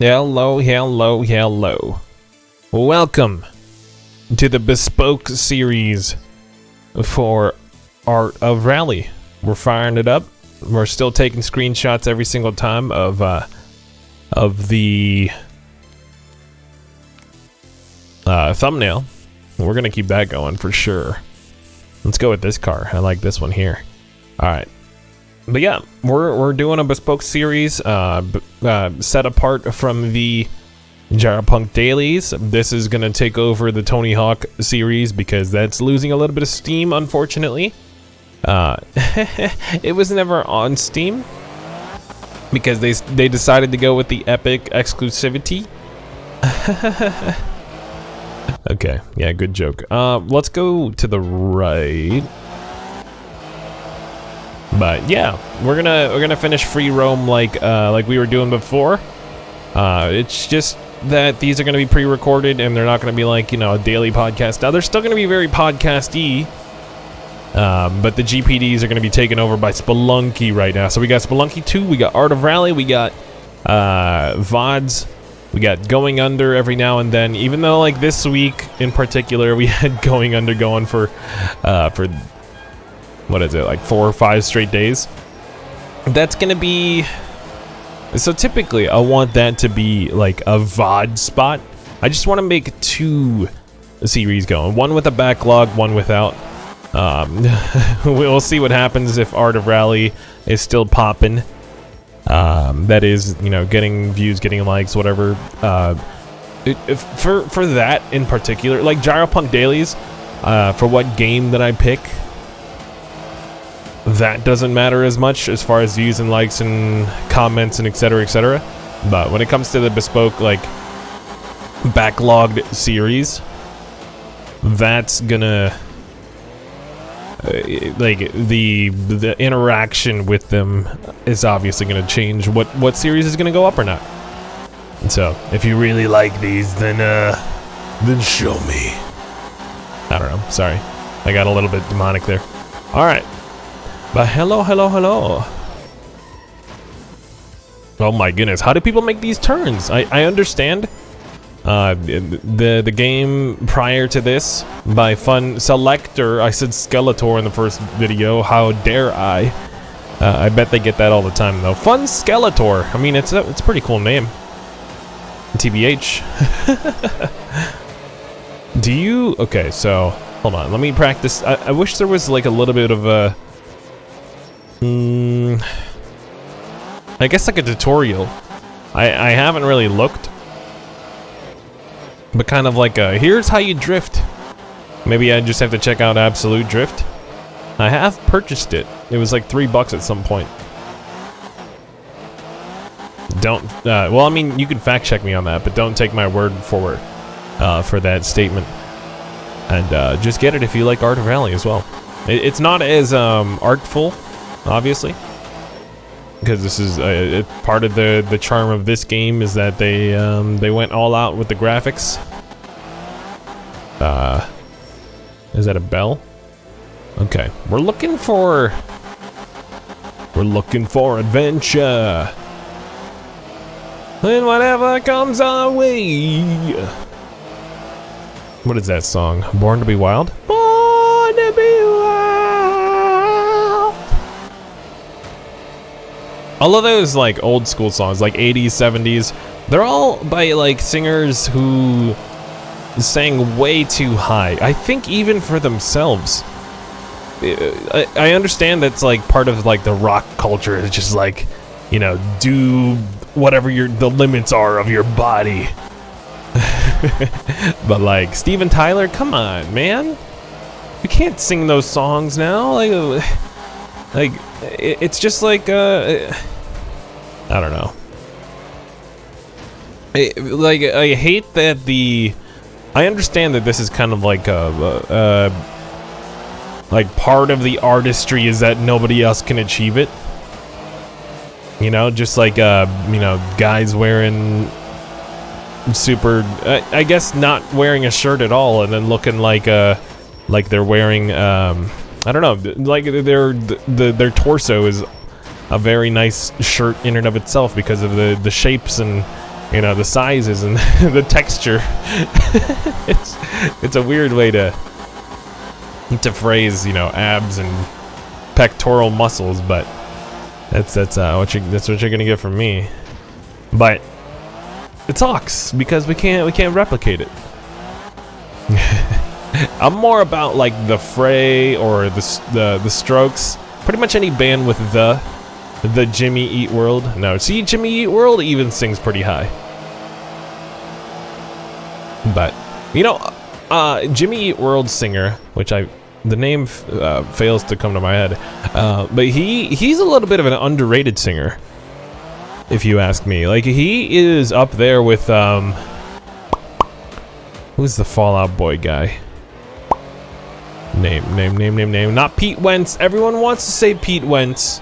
Hello, hello, hello. Welcome to the bespoke series for Art of Rally. We're firing it up. We're still taking screenshots every single time of the thumbnail. We're gonna keep that going for sure. Let's go with this car. I like this one here. All right. But yeah, we're doing a bespoke series set apart from the Gyropunk dailies. This is gonna take over the Tony Hawk series because that's losing a little bit of steam, unfortunately. It was never on Steam because they decided to go with the Epic exclusivity. Okay, yeah, good joke. Let's go to the right. But yeah, we're gonna finish free roam like we were doing before. It's just that these are gonna be pre-recorded and they're not gonna be like, you know, a daily podcast. Now they're still gonna be very podcast-y, but the GPDs are gonna be taken over by Spelunky right now. So we got Spelunky 2, we got Art of Rally, we got VODs, we got Going Under every now and then. Even though like this week in particular we had Going Under going for what is it, like 4 or 5 straight days? That's gonna be... So typically, I want that to be like a VOD spot. I just want to make 2 series going. One with a backlog, one without. We'll see what happens if Art of Rally is still popping. That is, you know, getting views, getting likes, whatever. For that in particular, like Gyropunk dailies, for what game that I pick, that doesn't matter as much as far as views and likes and comments and etc, etc. But when it comes to the bespoke, like backlogged series, that's gonna like the interaction with them is obviously gonna change what series is gonna go up or not. And so if you really like these, then show me. I don't know, sorry, I got a little bit demonic there. All right. But hello. Oh my goodness, how do people make these turns? I understand the game prior to this by Fun Selector. I said Skeletor in the first video. How dare I? I bet they get that all the time though. Fun Skeletor. I mean, it's a pretty cool name. TBH. Do you? Okay, so hold on. Let me practice. I wish there was like a little bit of a. I guess like a tutorial. I haven't really looked, but kind of like a here's how you drift. Maybe I just have to check out Absolute Drift. I have purchased it. It was like $3 at some point. Don't well, I mean, you can fact check me on that, but don't take my word for that statement. And just get it if you like Art of Rally as well. It's not as artful, obviously, because this is part of the charm of this game is that they went all out with the graphics. Is that a bell? Okay, we're looking for adventure, and whatever comes our way. What is that song? Born to be Wild? Born to be wild. All of those like old school songs, like 80s, 70s, they're all by like singers who sang way too high. I think even for themselves. I understand that's like part of like the rock culture. It's just like, you know, do whatever the limits are of your body. But like Steven Tyler, come on, man. You can't sing those songs now. Like it's just like I don't know. I hate that I understand that this is kind of like like part of the artistry is that nobody else can achieve it. You know, just like you know, guys wearing super I guess not wearing a shirt at all and then looking like they're wearing I don't know, like their torso is a very nice shirt in and of itself because of the shapes and You know, the sizes and the texture. it's a weird way to phrase, you know, abs and pectoral muscles, but that's what you're gonna get from me. But it sucks because we can't replicate it. I'm more about like the Fray or the Strokes, pretty much any band with the Jimmy Eat World. No, see, Jimmy Eat World even sings pretty high. But you know, Jimmy Eat World singer, which the name fails to come to my head, but he's a little bit of an underrated singer, if you ask me. Like, he is up there with who's the Fall Out Boy guy? Name. Not Pete Wentz. Everyone wants to say Pete Wentz.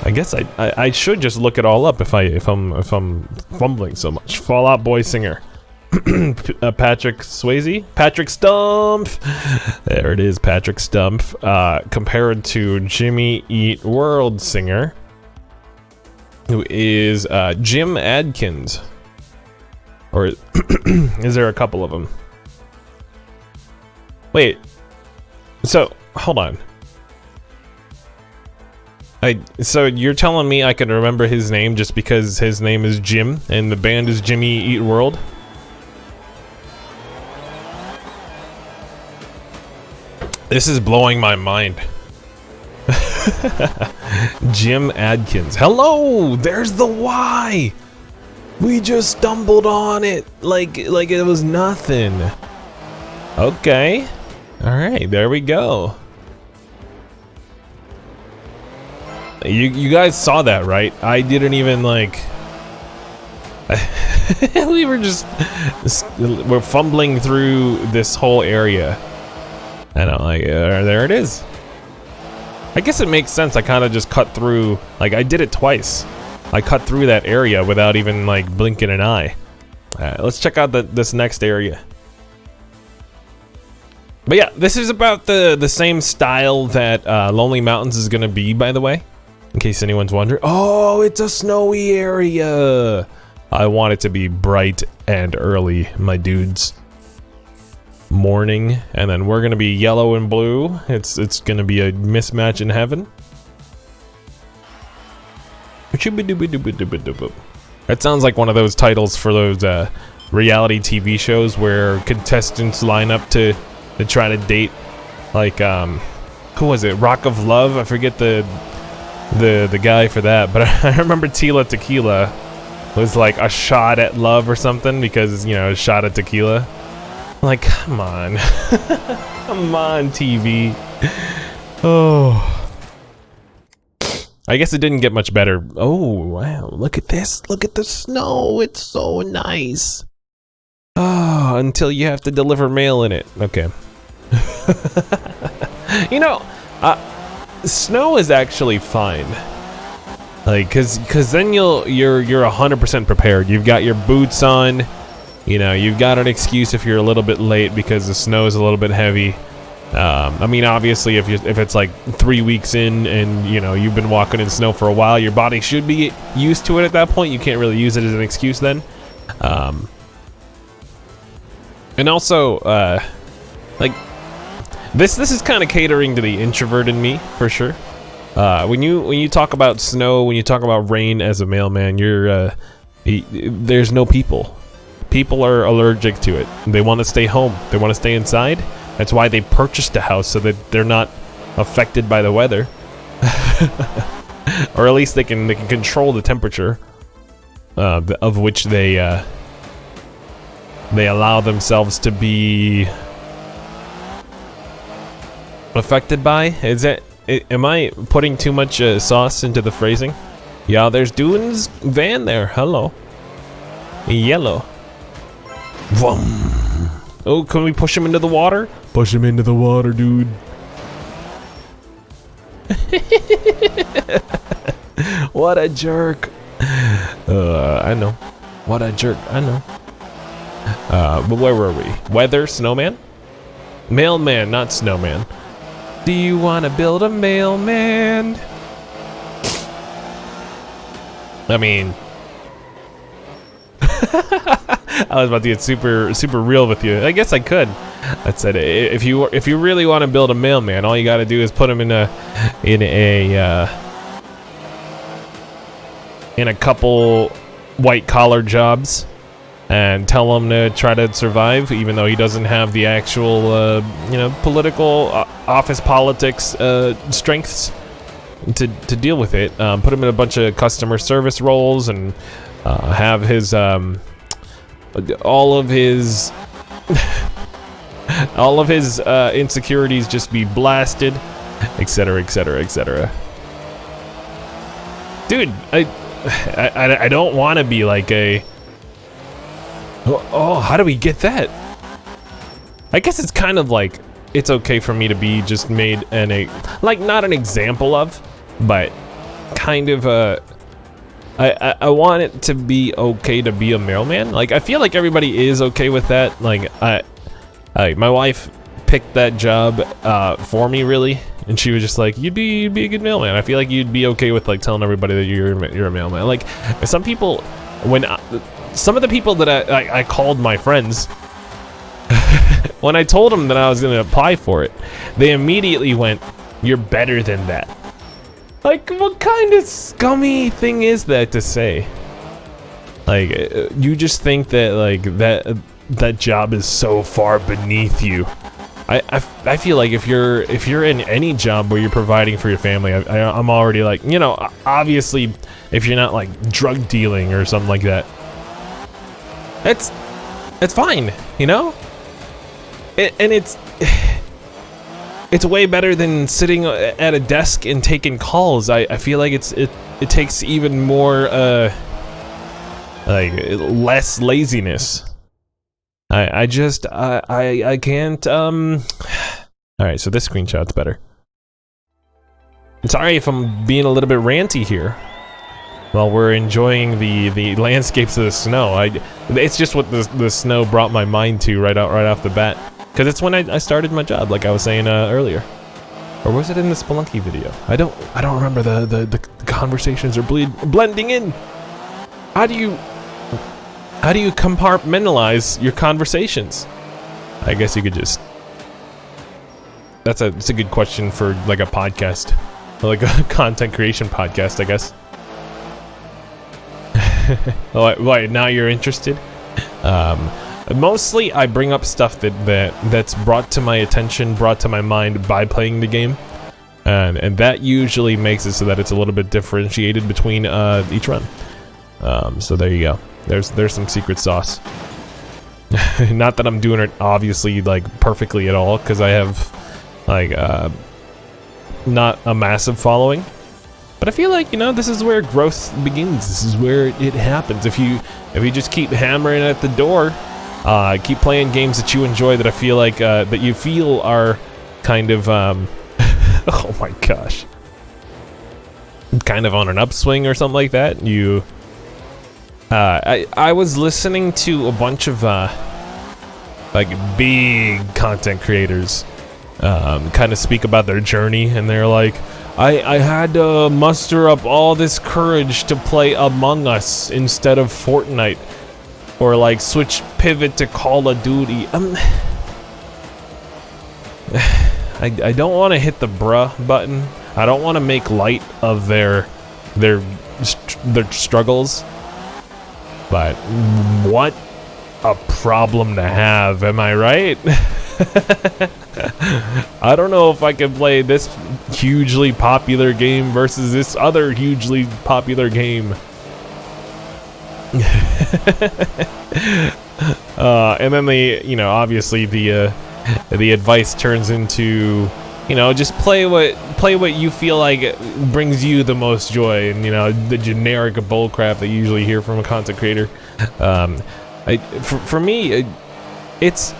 I guess I should just look it all up if I'm fumbling so much. Fall Out Boy singer. Patrick Swayze? Patrick Stumpf! There it is, Patrick Stumpf. Compared to Jimmy Eat World singer, who is Jim Adkins. Or is there a couple of them? Wait. So, hold on. So you're telling me I can remember his name just because his name is Jim and the band is Jimmy Eat World? This is blowing my mind. Jim Adkins. Hello! There's the Y! We just stumbled on it like it was nothing. Okay. Alright, there we go. You guys saw that, right? I didn't even like... we're fumbling through this whole area. And I'm like, there it is. I guess it makes sense. I kind of just cut through, like I did it twice. I cut through that area without even like blinking an eye. Let's check out this next area. But yeah, this is about the same style that Lonely Mountains is gonna be, by the way. In case anyone's wondering. Oh, it's a snowy area. I want it to be bright and early, my dudes. Morning, and then we're gonna be yellow and blue. It's gonna be a mismatch in heaven. That sounds like one of those titles for those reality TV shows where contestants line up to try to date, like who was it? Rock of Love? I forget the guy for that, but I remember Tila Tequila was like a shot at love or something because, you know, a shot at tequila. Like, come on. Come on, TV. Oh. I guess it didn't get much better. Oh, wow. Look at this. Look at the snow. It's so nice. Oh, until you have to deliver mail in it. Okay. You know, snow is actually fine. Like, cause then you're 100% prepared. You've got your boots on. You know, you've got an excuse if you're a little bit late because the snow is a little bit heavy. I mean, obviously, if it's like 3 weeks in and, you know, you've been walking in snow for a while, your body should be used to it at that point. You can't really use it as an excuse then. And also, like, this is kind of catering to the introvert in me, for sure. When you talk about snow, when you talk about rain as a mailman, there's no people. People are allergic to it. They want to stay home. They want to stay inside. That's why they purchased a house, so that they're not affected by the weather. Or at least they can control the temperature of which they allow themselves to be affected by. Am I putting too much sauce into the phrasing? Yeah, there's Doin's van there. Hello. Yellow. Vroom. Oh, can we push him into the water? Push him into the water, dude. What a jerk. I know. What a jerk. I know. But where were we? Weather, snowman? Mailman, not snowman. Do you want to build a mailman? I mean, I was about to get super real with you. I guess I could. I said if you really want to build a mailman, all you got to do is put him in a couple white collar jobs and tell him to try to survive, even though he doesn't have the actual political office politics strengths to deal with it. Put him in a bunch of customer service roles and have his all of his insecurities just be blasted, etc., etc., etc. Dude, I don't want to be like a. Oh, how do we get that? I guess it's kind of like it's okay for me to be just made like not an example of, but kind of a. I want it to be okay to be a mailman. Like, I feel like everybody is okay with that. Like, my wife picked that job for me, really, and she was just like, you'd be a good mailman. I feel like you'd be okay with like telling everybody that you're a mailman. Like, some people, some of the people that I called my friends, when I told them that I was gonna apply for it, they immediately went, "You're better than that." Like, what kind of scummy thing is that to say? Like, you just think that like that job is so far beneath you. I feel like if you're in any job where you're providing for your family, I'm already like, obviously if you're not like drug dealing or something like that, it's fine, and it's way better than sitting at a desk and taking calls. I feel like it takes even more like less laziness. I can't all right, so this screenshot's better. Sorry if I'm being a little bit ranty here while we're enjoying the landscapes of the snow. It's just what the snow brought my mind to right off the bat. Because it's when I started my job, like I was saying earlier. Or was it in the Spelunky video? I don't remember. The conversations are blending in. How do you compartmentalize your conversations? I guess you could just. It's a good question for like a podcast, like a content creation podcast, I guess. Why now you're interested? Mostly, I bring up stuff that's brought to my attention, brought to my mind by playing the game, and that usually makes it so that it's a little bit differentiated between each run. So there you go. There's some secret sauce. Not that I'm doing it obviously like perfectly at all, because I have like not a massive following. But I feel like this is where growth begins. This is where it happens. If you just keep hammering at the door. Keep playing games that you enjoy, that I feel like that you feel are kind of oh my gosh, kind of on an upswing or something like that. I was listening to a bunch of like big content creators kind of speak about their journey, and they're like, I had to muster up all this courage to play Among Us instead of Fortnite. Or like pivot to Call of Duty. I don't want to hit the bruh button. I don't want to make light of their struggles. But what a problem to have, am I right? I don't know if I can play this hugely popular game versus this other hugely popular game. And then obviously the advice turns into, just play what you feel like brings you the most joy, and the generic bullcrap that you usually hear from a content creator. For me, it's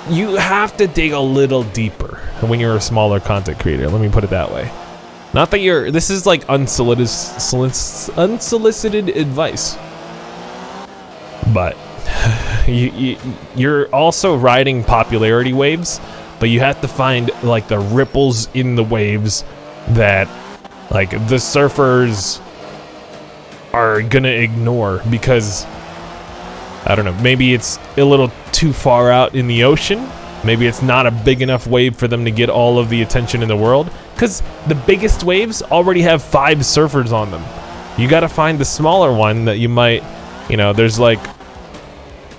you have to dig a little deeper when you're a smaller content creator. Let me put it that way. Not that this is like unsolicited advice, but you're also riding popularity waves, but you have to find like the ripples in the waves that like the surfers are gonna ignore because, I don't know, maybe it's a little too far out in the ocean. Maybe it's not a big enough wave for them to get all of the attention in the world. Because the biggest waves already have 5 surfers on them. You gotta find the smaller one that you might, you know, there's like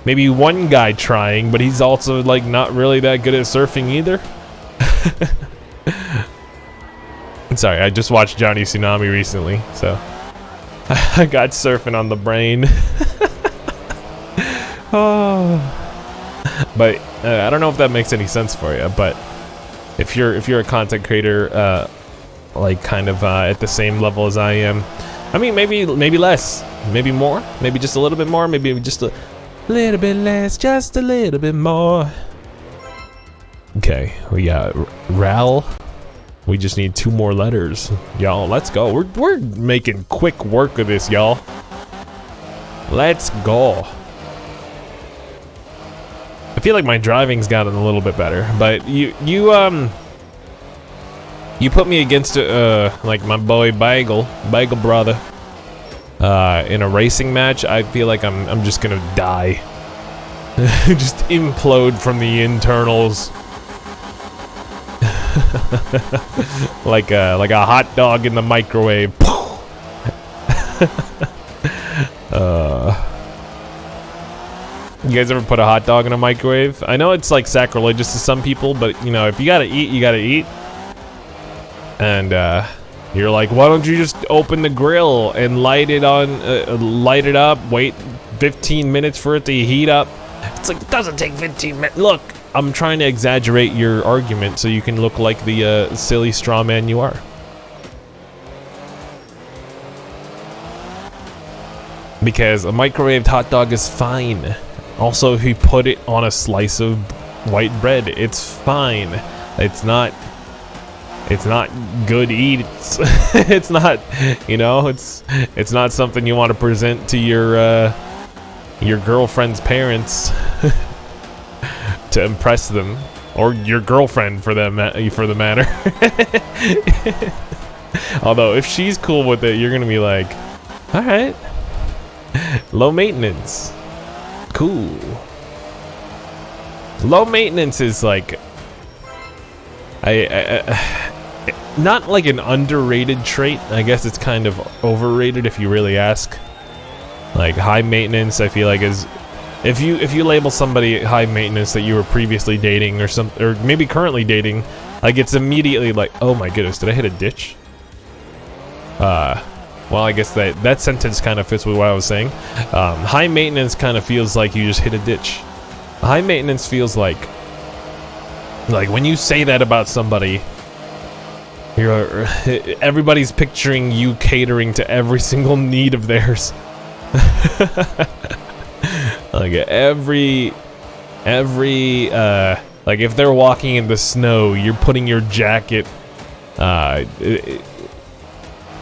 maybe one guy trying, but he's also like not really that good at surfing either. Sorry, I just watched Johnny Tsunami recently, so I got surfing on the brain. Oh. But I don't know if that makes any sense for you. But if you're a content creator, like kind of at the same level as I am, I mean maybe less, maybe more, maybe just a little bit more, maybe just a little bit less, just a little bit more. Okay, we got Ral. We just need 2 more letters, y'all. Let's go. We're making quick work of this, y'all. Let's go. I feel like my driving's gotten a little bit better, but you put me against like my boy Bagel brother in a racing match. I feel like I'm just gonna die, just implode from the internals, like a hot dog in the microwave. You guys ever put a hot dog in a microwave? I know it's like sacrilegious to some people, but you know, if you gotta eat, you gotta eat. And you're like, why don't you just open the grill and light it up, wait 15 minutes for it to heat up? It's like, it doesn't take 15 minutes. Look, I'm trying to exaggerate your argument so you can look like the silly straw man you are. Because a microwaved hot dog is fine. Also, if you put it on a slice of white bread, it's fine. It's not good eats. It's not, you know, it's not something you want to present to your girlfriend's parents to impress them, or your girlfriend for the matter. Although if she's cool with it, you're gonna be like, all right, low maintenance. Cool. Low maintenance is like, not like an underrated trait. I guess it's kind of overrated if you really ask. Like high maintenance, I feel like is, if you label somebody high maintenance that you were previously dating or maybe currently dating, like it's immediately like, oh my goodness, did I hit a ditch? Well, I guess that sentence kind of fits with what I was saying. High maintenance kind of feels like you just hit a ditch. High maintenance feels like when you say that about somebody, everybody's picturing you catering to every single need of theirs. Like like if they're walking in the snow, you're putting your jacket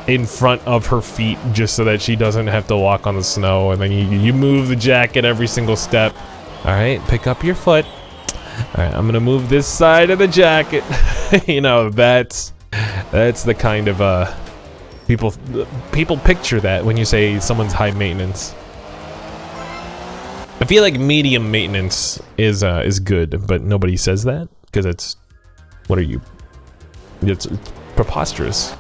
in front of her feet just so that she doesn't have to walk on the snow, and then you move the jacket every single step. All right, pick up your foot. All right, I'm gonna move this side of the jacket. You know, that's the kind of people picture that when you say someone's high maintenance. I feel like medium maintenance is good, but nobody says that because it's preposterous.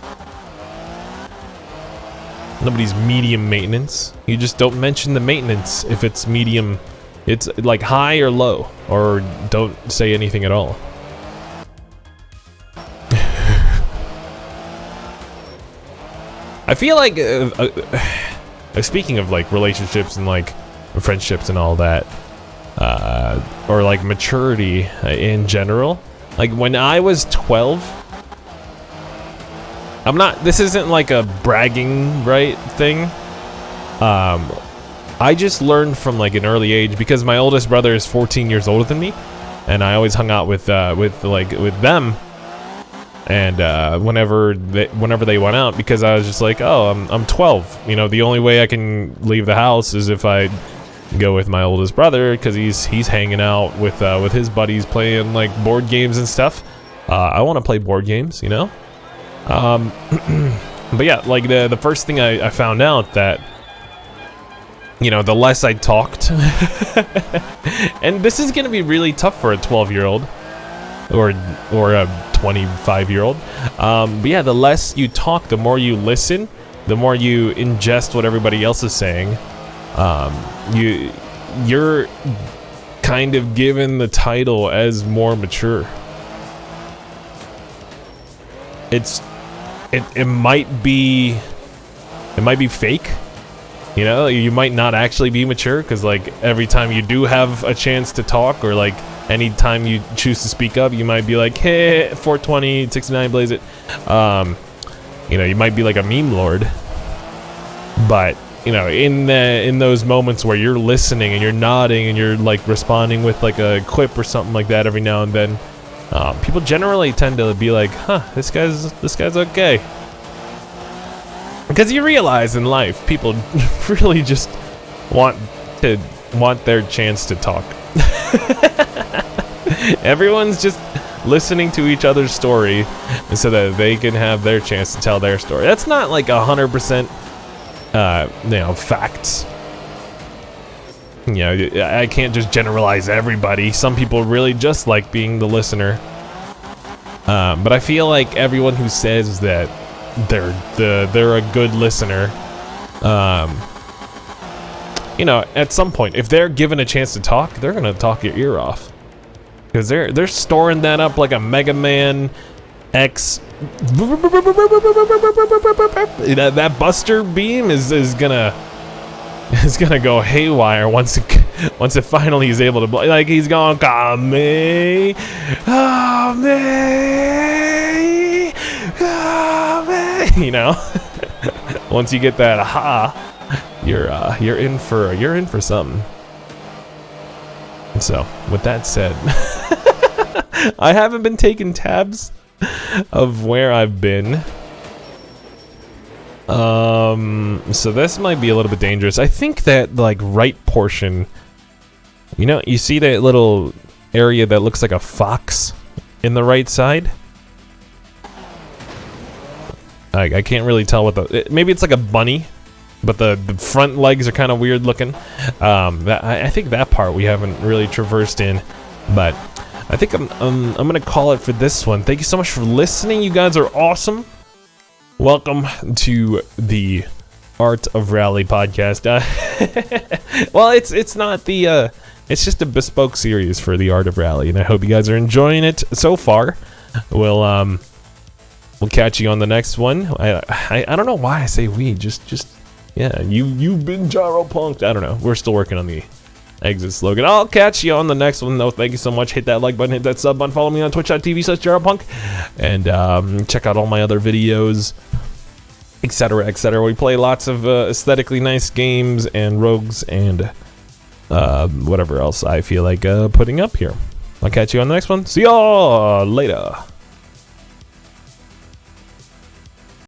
Nobody's medium maintenance. You just don't mention the maintenance if it's medium. It's like high or low, or don't say anything at all. I feel like speaking of like relationships and like friendships and all that, or like maturity in general, like when I was 12, this isn't like a bragging right thing. I just learned from like an early age, because my oldest brother is 14 years older than me, and I always hung out with them. And whenever they went out, because I was just like, oh, I'm 12. You know, the only way I can leave the house is if I go with my oldest brother, because he's hanging out with his buddies playing like board games and stuff. I want to play board games, you know. But yeah, like the first thing I found out that, you know, the less I talked, and this is gonna be really tough for a 12-year-old or a 25-year-old. But yeah, the less you talk, the more you listen, the more you ingest what everybody else is saying. You're kind of given the title as more mature. It might be fake. You know, you might not actually be mature, because like every time you do have a chance to talk, or like anytime you choose to speak up, you might be like, hey, 420 69 blaze it. You know, you might be like a meme lord. But you know, in those moments where you're listening and you're nodding and you're like responding with like a quip or something like that every now and then, people generally tend to be like, huh, this guy's okay. Because you realize in life, people really just want their chance to talk. Everyone's just listening to each other's story so that they can have their chance to tell their story. That's not like 100%, you know, facts. You know, I can't just generalize everybody. Some people really just like being the listener. But I feel like everyone who says that they're a good listener, you know, at some point, if they're given a chance to talk, they're gonna talk your ear off, because they're storing that up like a Mega Man X. That Buster beam is gonna go haywire once it finally is able to blow. Like he's going, Kame, you know. Once you get that aha, you're in for something. So with that said, I haven't been taking tabs of where I've been. So this might be a little bit dangerous. I think that like right portion, you know, you see that little area that looks like a fox in the right side? I can't really tell what maybe it's like a bunny, but the front legs are kind of weird looking. I think that part we haven't really traversed in, but I think I'm gonna call it for this one. Thank you so much for listening. You guys are awesome. Welcome to the Art of Rally podcast. Well, it's not the it's just a bespoke series for the Art of Rally, and I hope you guys are enjoying it so far. We'll catch you on the next one. I don't know why I say we. Just yeah. You've been gyro punked. I don't know. We're still working on the exit slogan. I'll catch you on the next one though. Thank you so much. Hit that like button. Hit that sub button. Follow me on twitch.tv/gyropunk, and check out all my other videos, etc., etc. We play lots of aesthetically nice games and rogues and whatever else I feel like putting up here. I'll catch you on the next one. See y'all later.